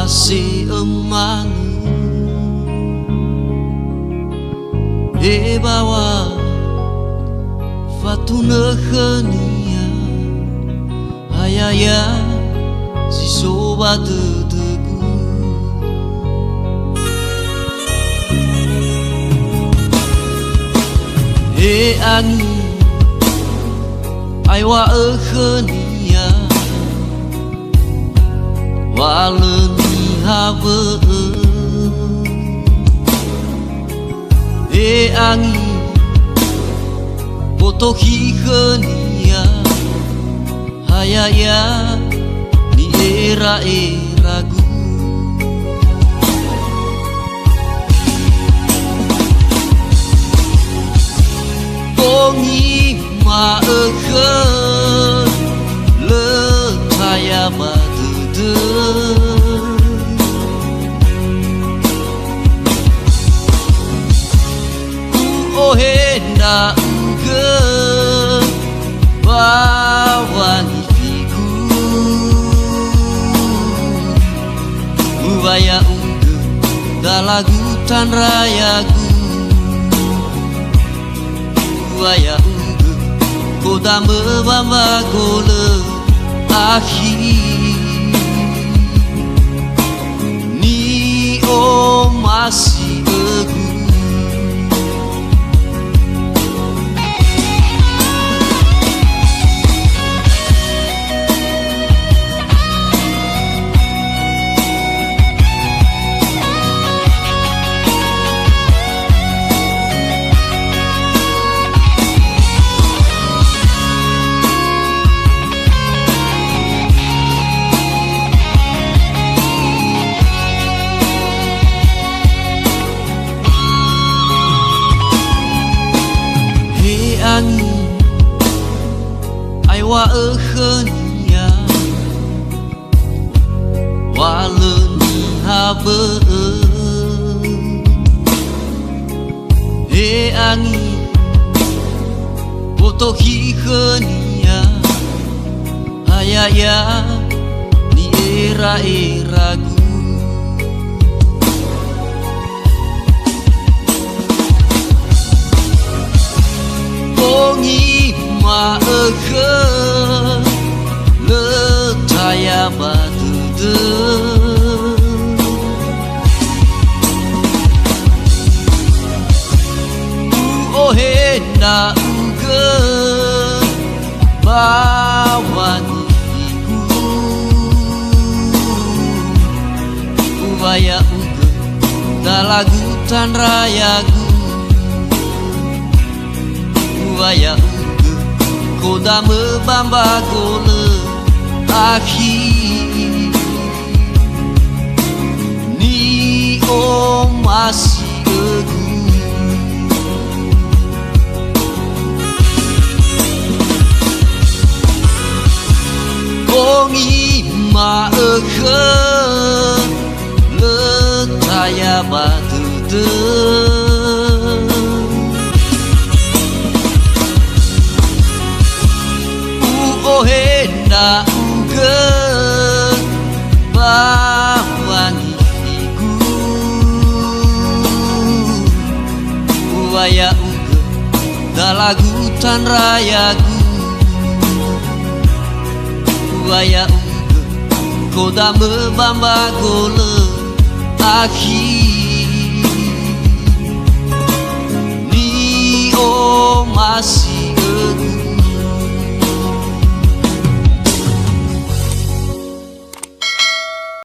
masih emang e bawa fatuna khania hayaya si sobat tegu e angi aiwa khania waleni habe e angi potohi khania hayaya ni era-eragu bongi ma ekhen le taya batude ohenda uge bawani figu ubaya uge dalagutan rayagu ubaya uge koda mebamba gole akhir ni o masih egu angi aiwa khania waleni habe e angi potohi khania hayaya ni era-eragu bongi ma ekhen le taya batude ohenda uge bawani figu ubaya uge dalagutan rayagu ubaya uge koda mebamba gole akhir ni o masih egu bongi ma ekhen le taya batude ohenda uge bawani figu ubaya uge dalagutan rayagu ubaya uge koda mebamba gole akhir ni o masih